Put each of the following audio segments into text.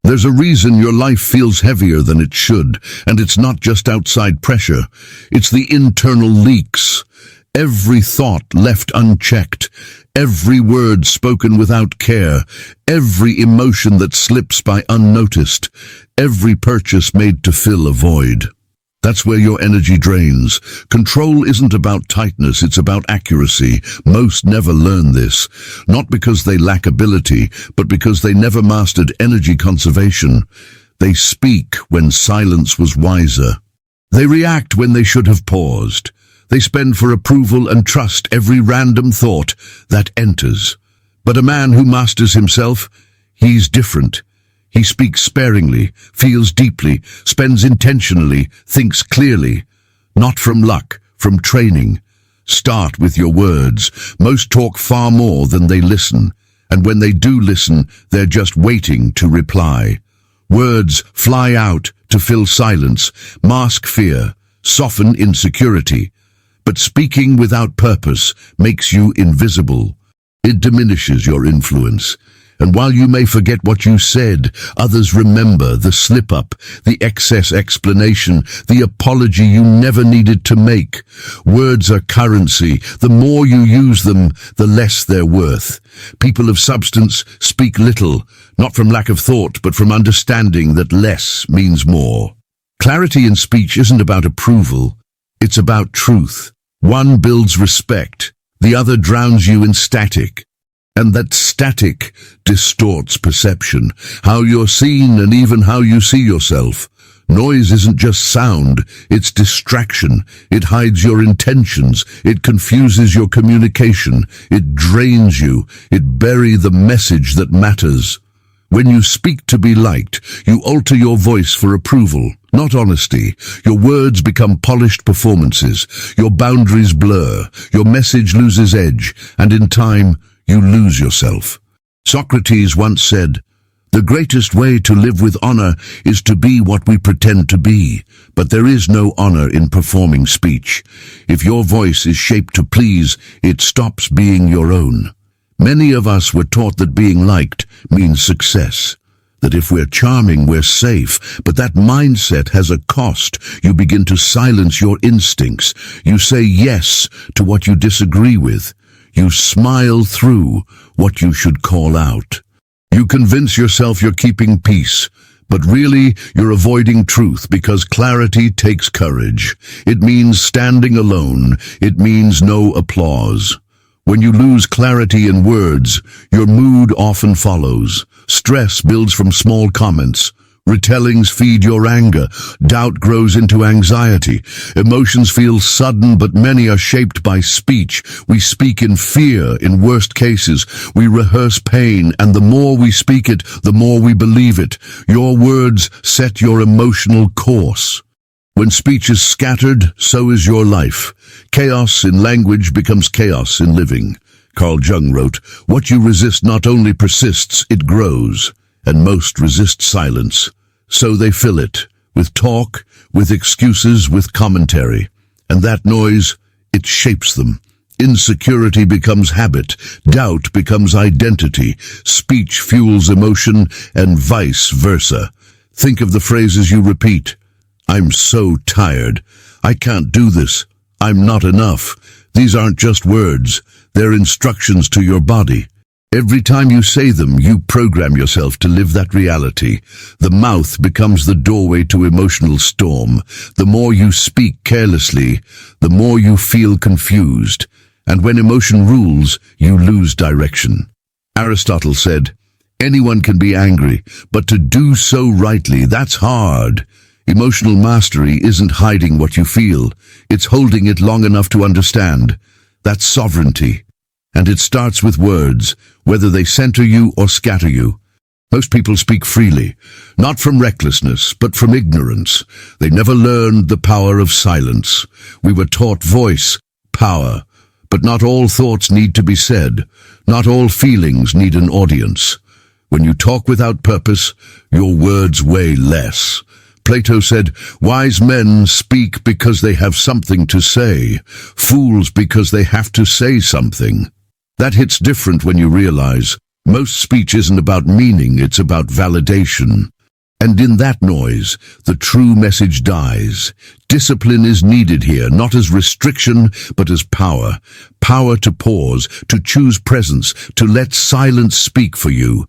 There's a reason your life feels heavier than it should, and it's not just outside pressure. It's the internal leaks. Every thought left unchecked, every word spoken without care, every emotion that slips by unnoticed, every purchase made to fill a void. That's where your energy drains. Control isn't about tightness, it's about accuracy. Most never learn this, not because they lack ability, but because they never mastered energy conservation. They speak when silence was wiser. They react when they should have paused. They spend for approval and trust every random thought that enters. But a man who masters himself, he's different. He speaks sparingly, feels deeply, spends intentionally, thinks clearly. Not from luck, from training. Start with your words. Most talk far more than they listen. And when they do listen, they're just waiting to reply. Words fly out to fill silence, mask fear, soften insecurity. But speaking without purpose makes you invisible. It diminishes your influence. And while you may forget what you said, others remember the slip-up, the excess explanation, the apology you never needed to make. Words are currency. The more you use them, the less they're worth. People of substance speak little, not from lack of thought, but from understanding that less means more. Clarity in speech isn't about approval. It's about truth. One builds respect, the other drowns you in static. And that static distorts perception, how you're seen and even how you see yourself. Noise isn't just sound, it's distraction. It hides your intentions, it confuses your communication, it drains you, it buries the message that matters. When you speak to be liked, you alter your voice for approval, not honesty. Your words become polished performances, your boundaries blur, your message loses edge, and in time, you lose yourself. Socrates once said, "The greatest way to live with honor is to be what we pretend to be, but there is no honor in performing speech. If your voice is shaped to please, it stops being your own." Many of us were taught that being liked means success, that if we're charming, we're safe, but that mindset has a cost. You begin to silence your instincts. You say yes to what you disagree with. You smile through what you should call out. You convince yourself you're keeping peace, but really you're avoiding truth because clarity takes courage. It means standing alone. It means no applause. When you lose clarity in words, your mood often follows. Stress builds from small comments. Retellings feed your anger. Doubt grows into anxiety. Emotions feel sudden, but many are shaped by speech. We speak in fear, in worst cases. We rehearse pain, and the more we speak it, the more we believe it. Your words set your emotional course. When speech is scattered, so is your life. Chaos in language becomes chaos in living. Jung wrote, "What you resist not only persists, it grows. And most resist silence. So they fill it, with talk, with excuses, with commentary. And that noise, it shapes them. Insecurity becomes habit, doubt becomes identity, speech fuels emotion, and vice versa. Think of the phrases you repeat. I'm so tired. I can't do this. I'm not enough. These aren't just words. They're instructions to your body. Every time you say them, you program yourself to live that reality. The mouth becomes the doorway to emotional storm. The more you speak carelessly, the more you feel confused. And when emotion rules, you lose direction. Aristotle said, "Anyone can be angry, but to do so rightly, that's hard." Emotional mastery isn't hiding what you feel. It's holding it long enough to understand. That's sovereignty. And it starts with words, whether they center you or scatter you. Most people speak freely, not from recklessness, but from ignorance. They never learned the power of silence. We were taught voice, power, but not all thoughts need to be said. Not all feelings need an audience. When you talk without purpose, your words weigh less. Plato said, "Wise men speak because they have something to say, fools because they have to say something." That hits different when you realize most speech isn't about meaning, it's about validation. And in that noise, the true message dies. Discipline is needed here, not as restriction, but as power. Power to pause, to choose presence, to let silence speak for you.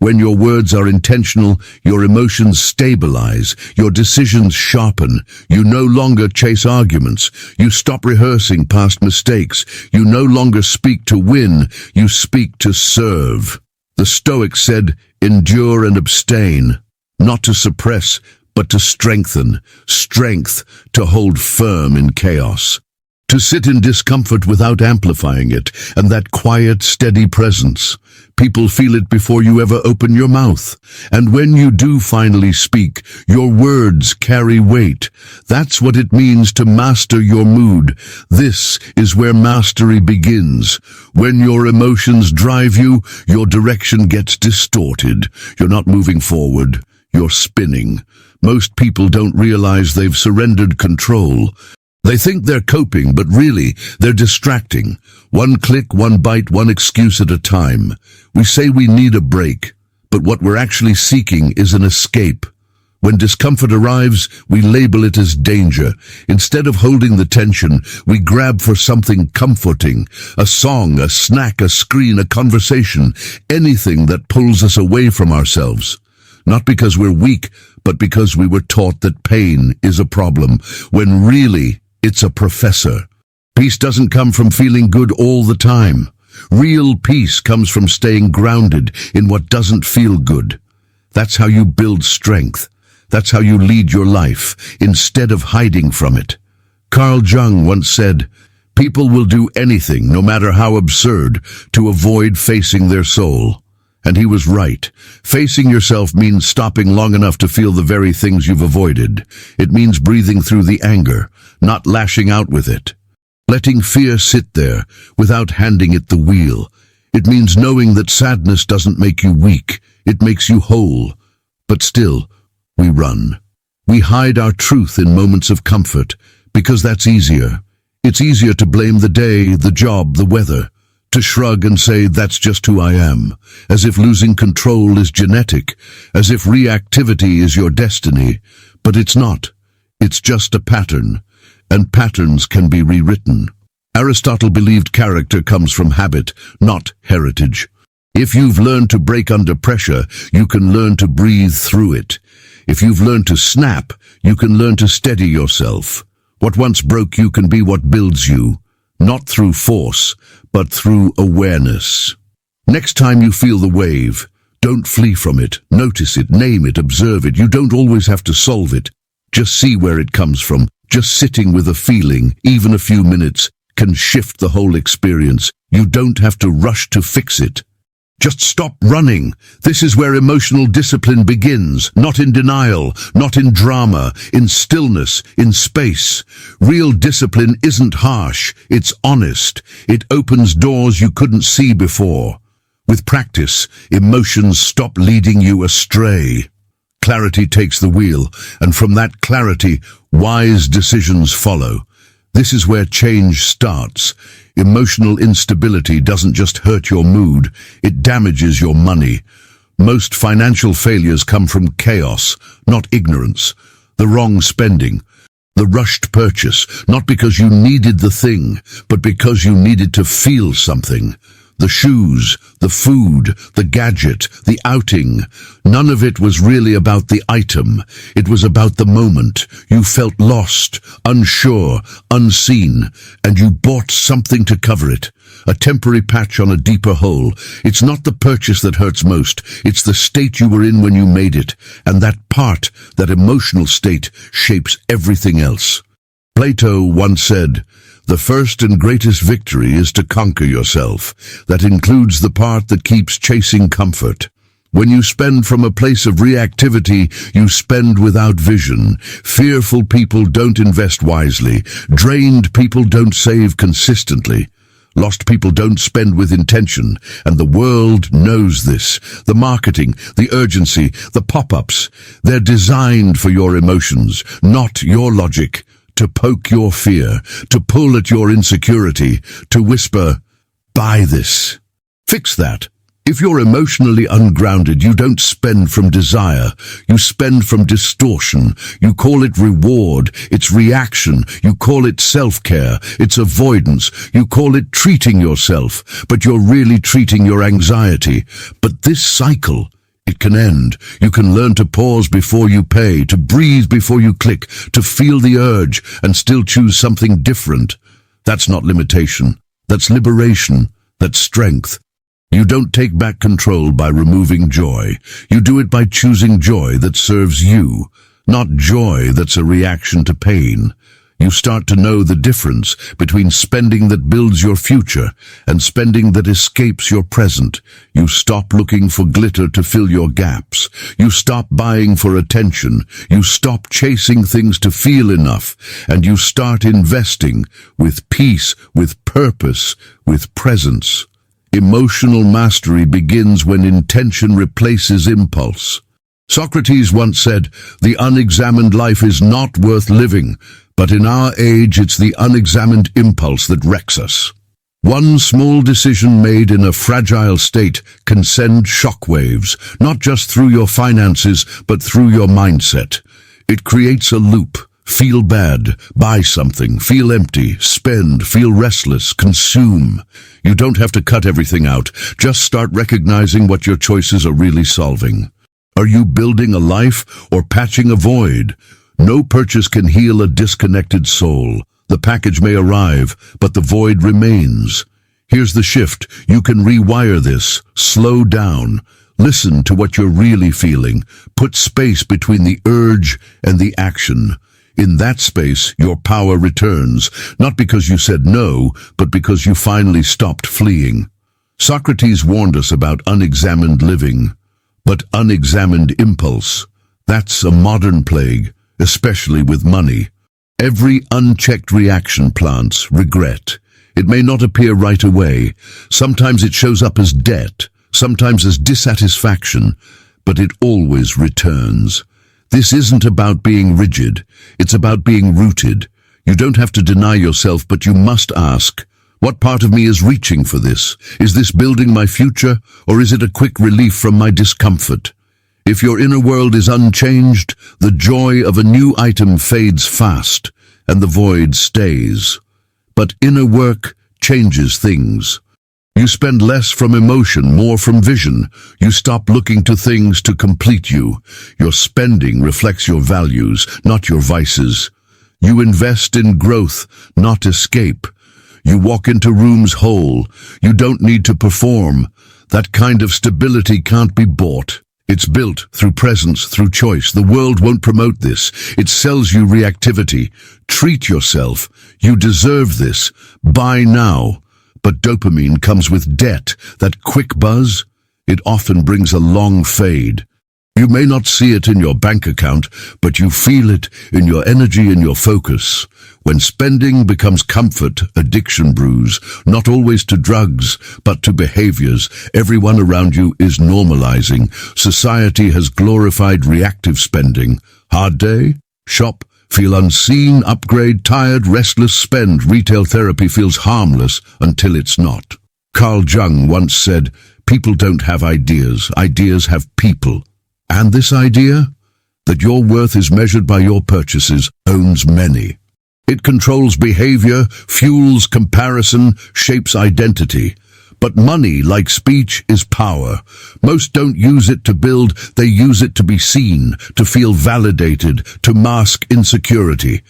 When your words are intentional, your emotions stabilize, your decisions sharpen. You no longer chase arguments. You stop rehearsing past mistakes. You no longer speak to win. You speak to serve. The Stoics said, "Endure and abstain." Not to suppress, but to strengthen. Strength to hold firm in chaos. To sit in discomfort without amplifying it, and that quiet, steady presence. People feel it before you ever open your mouth. And when you do finally speak, your words carry weight. That's what it means to master your mood. This is where mastery begins. When your emotions drive you, your direction gets distorted. You're not moving forward. You're spinning. Most people don't realize they've surrendered control. They think they're coping, but really, they're distracting. One click, one bite, one excuse at a time. We say we need a break, but what we're actually seeking is an escape. When discomfort arrives, we label it as danger. Instead of holding the tension, we grab for something comforting. A song, a snack, a screen, a conversation. Anything that pulls us away from ourselves. Not because we're weak, but because we were taught that pain is a problem, when really it's a professor. Peace doesn't come from feeling good all the time. Real peace comes from staying grounded in what doesn't feel good. That's how you build strength. That's how you lead your life, instead of hiding from it. Carl Jung once said, "People will do anything, no matter how absurd, to avoid facing their soul." And he was right. Facing yourself means stopping long enough to feel the very things you've avoided. It means breathing through the anger, not lashing out with it. Letting fear sit there without handing it the wheel. It means knowing that sadness doesn't make you weak. It makes you whole. But still, we run. We hide our truth in moments of comfort because that's easier. It's easier to blame the day, the job, the weather. To shrug and say, "That's just who I am," as if losing control is genetic, as if reactivity is your destiny. But it's not. It's just a pattern, and patterns can be rewritten. Aristotle believed character comes from habit, not heritage. If you've learned to break under pressure, you can learn to breathe through it. If you've learned to snap, you can learn to steady yourself. What once broke you can be what builds you. Not through force, but through awareness. Next time you feel the wave, don't flee from it. Notice it, name it, observe it. You don't always have to solve it. Just see where it comes from. Just sitting with a feeling, even a few minutes, can shift the whole experience. You don't have to rush to fix it. Just stop running. This is where emotional discipline begins, not in denial, not in drama, in stillness, in space. Real discipline isn't harsh, it's honest. It opens doors you couldn't see before. With practice, emotions stop leading you astray. Clarity takes the wheel, and from that clarity, wise decisions follow. This is where change starts. Emotional instability doesn't just hurt your mood, it damages your money. Most financial failures come from chaos, not ignorance. The wrong spending, the rushed purchase, not because you needed the thing, but because you needed to feel something. The shoes, the food, the gadget, the outing. None of it was really about the item. It was about the moment. You felt lost, unsure, unseen, and you bought something to cover it. A temporary patch on a deeper hole. It's not the purchase that hurts most. It's the state you were in when you made it. And that part, that emotional state, shapes everything else. Plato once said, "The first and greatest victory is to conquer yourself." That includes the part that keeps chasing comfort. When you spend from a place of reactivity, you spend without vision. Fearful people don't invest wisely. Drained people don't save consistently. Lost people don't spend with intention, and the world knows this. The marketing, the urgency, the pop-ups, they're designed for your emotions, not your logic. To poke your fear, to pull at your insecurity, to whisper, "Buy this." Fix that. If you're emotionally ungrounded, you don't spend from desire. You spend from distortion. You call it reward. It's reaction. You call it self-care. It's avoidance. You call it treating yourself, but you're really treating your anxiety. But this cycle, it can end. You can learn to pause before you pay, to breathe before you click, to feel the urge and still choose something different. That's not limitation. That's liberation. That's strength. You don't take back control by removing joy. You do it by choosing joy that serves you, not joy that's a reaction to pain. You start to know the difference between spending that builds your future and spending that escapes your present. You stop looking for glitter to fill your gaps. You stop buying for attention. You stop chasing things to feel enough. And you start investing with peace, with purpose, with presence. Emotional mastery begins when intention replaces impulse. Socrates once said, "The unexamined life is not worth living," but in our age it's the unexamined impulse that wrecks us. One small decision made in a fragile state can send shockwaves, not just through your finances, but through your mindset. It creates a loop. Feel bad, buy something, feel empty, spend, feel restless, consume. You don't have to cut everything out. Just start recognizing what your choices are really solving. Are you building a life or patching a void? No purchase can heal a disconnected soul. The package may arrive, but the void remains. Here's the shift. You can rewire this. Slow down. Listen to what you're really feeling. Put space between the urge and the action. In that space, your power returns, not because you said no, but because you finally stopped fleeing. Socrates warned us about unexamined living, but unexamined impulse. That's a modern plague, especially with money. Every unchecked reaction plants regret. It may not appear right away. Sometimes it shows up as debt, sometimes as dissatisfaction, but it always returns. This isn't about being rigid. It's about being rooted. You don't have to deny yourself, but you must ask, what part of me is reaching for this? Is this building my future, or is it a quick relief from my discomfort? If your inner world is unchanged, the joy of a new item fades fast, and the void stays. But inner work changes things. You spend less from emotion, more from vision. You stop looking to things to complete you. Your spending reflects your values, not your vices. You invest in growth, not escape. You walk into rooms whole. You don't need to perform. That kind of stability can't be bought. It's built through presence, through choice. The world won't promote this. It sells you reactivity. Treat yourself. You deserve this. Buy now. But dopamine comes with debt, that quick buzz. It often brings a long fade. You may not see it in your bank account, but you feel it in your energy and your focus. When spending becomes comfort, addiction brews, not always to drugs, but to behaviors everyone around you is normalizing. Society has glorified reactive spending. Hard day? Shop. Feel unseen, upgrade, tired, restless, spend. Retail therapy feels harmless until it's not. Carl Jung once said, "People don't have ideas, ideas have people." And this idea, that your worth is measured by your purchases, owns many. It controls behavior, fuels comparison, shapes identity. But money, like speech, is power. Most don't use it to build, they use it to be seen, to feel validated, to mask insecurity.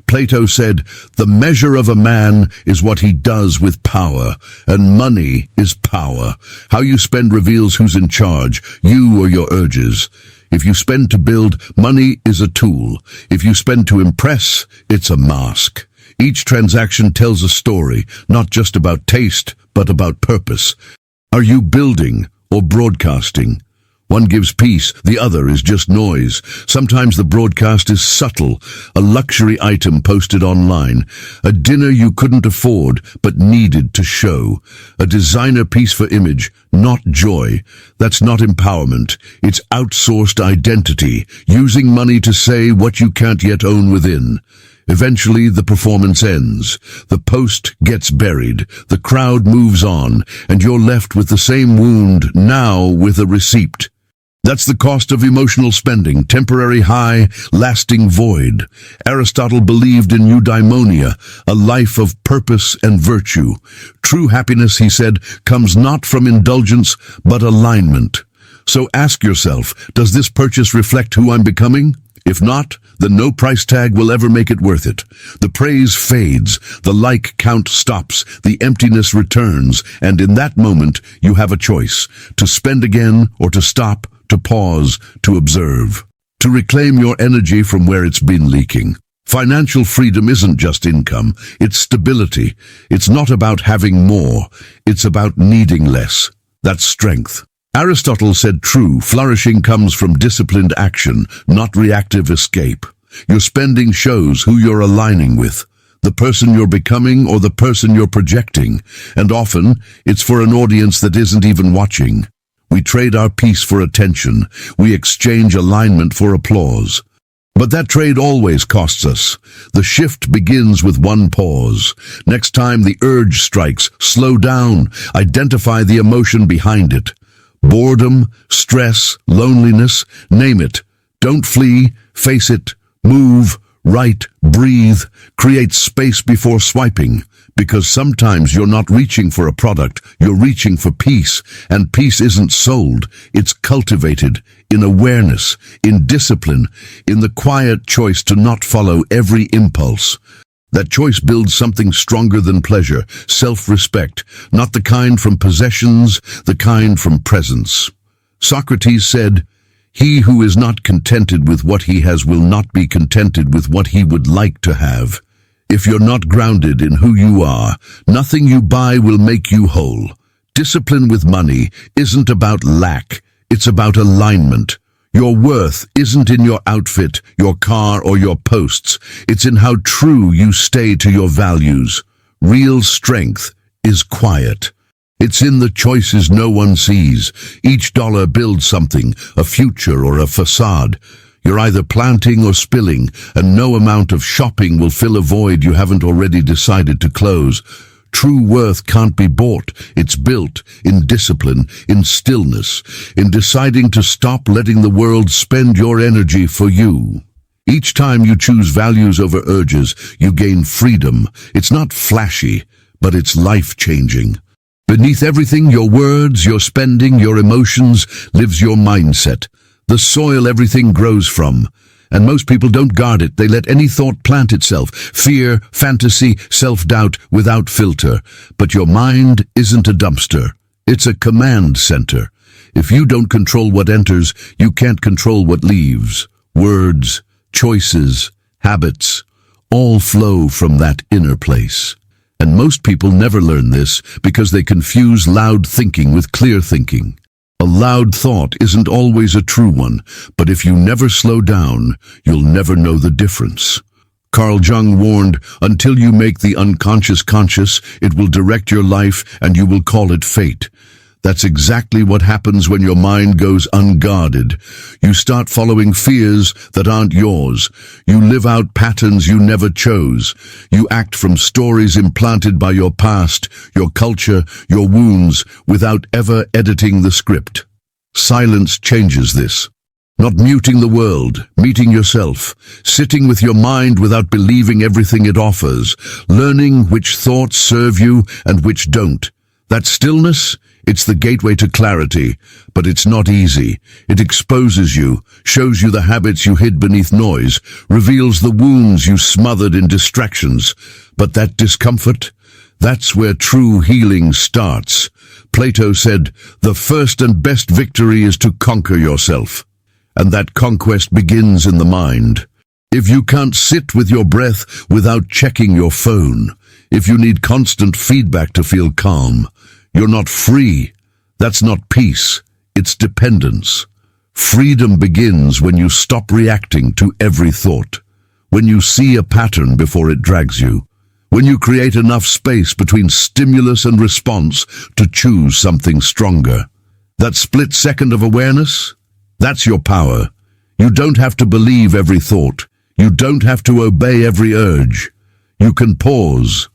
Plato said, "The measure of a man is what he does with power, and money is power. How you spend reveals who's in charge, you or your urges. If you spend to build, money is a tool. If you spend to impress, it's a mask." Each transaction tells a story, not just about taste, but about purpose. Are you building or broadcasting? One gives peace, the other is just noise. Sometimes the broadcast is subtle, a luxury item posted online, a dinner you couldn't afford but needed to show, a designer piece for image, not joy. That's not empowerment, it's outsourced identity, using money to say what you can't yet own within. Eventually, the performance ends. The post gets buried, the crowd moves on, and you're left with the same wound, now with a receipt. That's the cost of emotional spending, temporary high, lasting void. Aristotle believed in eudaimonia, a life of purpose and virtue. True happiness, he said, comes not from indulgence, but alignment. So ask yourself, does this purchase reflect who I'm becoming? If not, then no price tag will ever make it worth it. The praise fades, the like count stops, the emptiness returns, and in that moment you have a choice, to spend again or to stop, to pause, to observe, to reclaim your energy from where it's been leaking. Financial freedom isn't just income, it's stability. It's not about having more, it's about needing less. That's strength. Aristotle said true flourishing comes from disciplined action, not reactive escape. Your spending shows who you're aligning with, the person you're becoming or the person you're projecting, and often it's for an audience that isn't even watching. We trade our peace for attention, we exchange alignment for applause. But that trade always costs us. The shift begins with one pause. Next time the urge strikes, slow down, identify the emotion behind it. Boredom, stress, loneliness, name it. Don't flee, face it, move, write, breathe, create space before swiping. Because sometimes you're not reaching for a product, you're reaching for peace. And peace isn't sold, it's cultivated in awareness, in discipline, in the quiet choice to not follow every impulse. That choice builds something stronger than pleasure, self-respect, not the kind from possessions, the kind from presence. Socrates said, "He who is not contented with what he has will not be contented with what he would like to have." If you're not grounded in who you are, nothing you buy will make you whole. Discipline with money isn't about lack, it's about alignment. Your worth isn't in your outfit, your car, or your posts. It's in how true you stay to your values. Real strength is quiet. It's in the choices no one sees. Each dollar builds something, a future or a facade. You're either planting or spilling, and no amount of shopping will fill a void you haven't already decided to close. True worth can't be bought. It's built in discipline, in stillness, in deciding to stop letting the world spend your energy for you. Each time you choose values over urges, you gain freedom. It's not flashy, but it's life-changing. Beneath everything, your words, your spending, your emotions, lives your mindset. The soil everything grows from. And most people don't guard it. They let any thought plant itself. Fear, fantasy, self-doubt without filter. But your mind isn't a dumpster. It's a command center. If you don't control what enters, you can't control what leaves. Words, choices, habits, all flow from that inner place. And most people never learn this because they confuse loud thinking with clear thinking. A loud thought isn't always a true one, but if you never slow down, you'll never know the difference. Carl Jung warned, until you make the unconscious conscious, it will direct your life and you will call it fate. That's exactly what happens when your mind goes unguarded. You start following fears that aren't yours. You live out patterns you never chose. You act from stories implanted by your past, your culture, your wounds, without ever editing the script. Silence changes this. Not muting the world, meeting yourself, sitting with your mind without believing everything it offers, learning which thoughts serve you and which don't. That stillness, it's the gateway to clarity, but it's not easy. It exposes you, shows you the habits you hid beneath noise, reveals the wounds you smothered in distractions. But that discomfort, that's where true healing starts. Plato said, the first and best victory is to conquer yourself. And that conquest begins in the mind. If you can't sit with your breath without checking your phone, if you need constant feedback to feel calm, you're not free. That's not peace. It's dependence. Freedom begins when you stop reacting to every thought, when you see a pattern before it drags you, when you create enough space between stimulus and response to choose something stronger. That split second of awareness, that's your power. You don't have to believe every thought. You don't have to obey every urge. You can pause,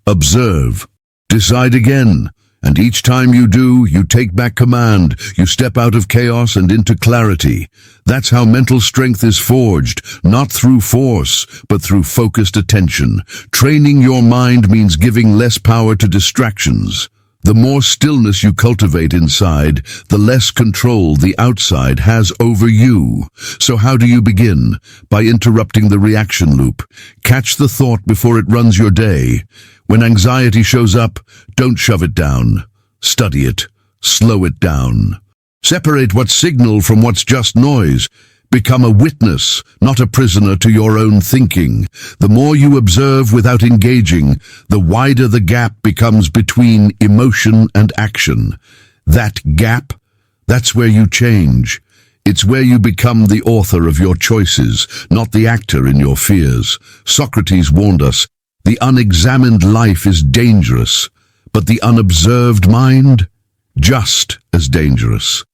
observe, decide again, and each time you do, you take back command. You step out of chaos and into clarity. That's how mental strength is forged, not through force, but through focused attention. Training your mind means giving less power to distractions. The more stillness you cultivate inside, the less control the outside has over you. So how do you begin? By interrupting the reaction loop. Catch the thought before it runs your day. When anxiety shows up, don't shove it down. Study it. Slow it down. Separate what's signal from what's just noise. Become a witness, not a prisoner to your own thinking. The more you observe without engaging, the wider the gap becomes between emotion and action. That gap, that's where you change. It's where you become the author of your choices, not the actor in your fears. Socrates warned us, the unexamined life is dangerous, but the unobserved mind, just as dangerous.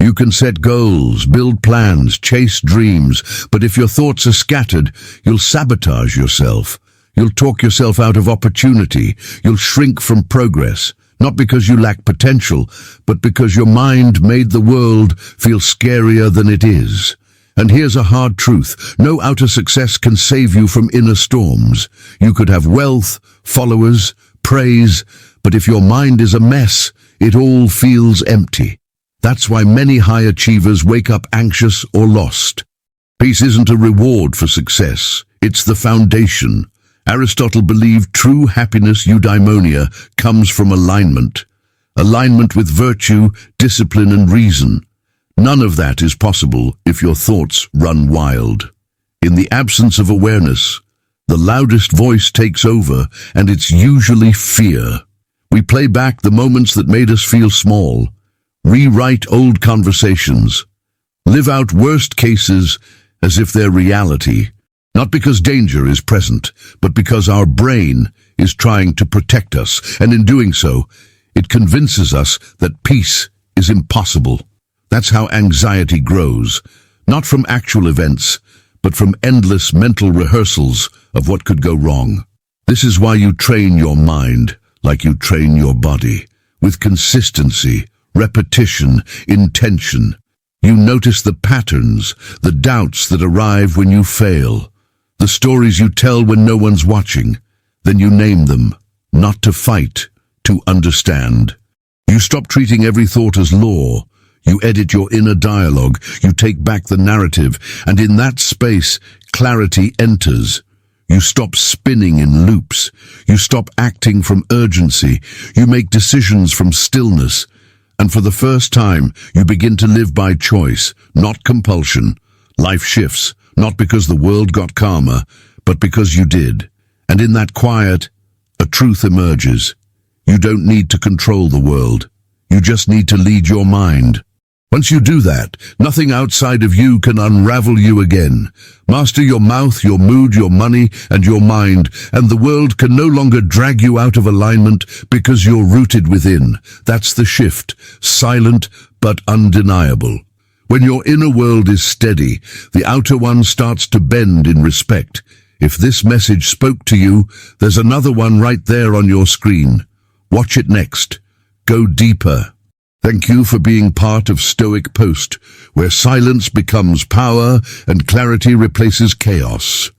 You can set goals, build plans, chase dreams, but if your thoughts are scattered, you'll sabotage yourself. You'll talk yourself out of opportunity. You'll shrink from progress, not because you lack potential, but because your mind made the world feel scarier than it is. And here's a hard truth. No outer success can save you from inner storms. You could have wealth, followers, praise, but if your mind is a mess, it all feels empty. That's why many high achievers wake up anxious or lost. Peace isn't a reward for success. It's the foundation. Aristotle believed true happiness, eudaimonia, comes from alignment. Alignment with virtue, discipline, and reason. None of that is possible if your thoughts run wild. In the absence of awareness, the loudest voice takes over, and it's usually fear. We play back the moments that made us feel small. Rewrite old conversations. Live out worst cases as if they're reality. Not because danger is present, but because our brain is trying to protect us, and in doing so, it convinces us that peace is impossible. That's how anxiety grows, not from actual events, but from endless mental rehearsals of what could go wrong. This is why you train your mind like you train your body, with consistency, repetition, intention. You notice the patterns, the doubts that arrive when you fail, the stories you tell when no one's watching. Then you name them, not to fight, to understand. You stop treating every thought as law. You edit your inner dialogue. You take back the narrative, and in that space, clarity enters. You stop spinning in loops. You stop acting from urgency. You make decisions from stillness. And for the first time, you begin to live by choice, not compulsion. Life shifts, not because the world got calmer, but because you did. And in that quiet, a truth emerges. You don't need to control the world. You just need to lead your mind. Once you do that, nothing outside of you can unravel you again. Master your mouth, your mood, your money, and your mind, and the world can no longer drag you out of alignment because you're rooted within. That's the shift, silent but undeniable. When your inner world is steady, the outer one starts to bend in respect. If this message spoke to you, there's another one right there on your screen. Watch it next. Go deeper. Thank you for being part of Stoic Post, where silence becomes power and clarity replaces chaos.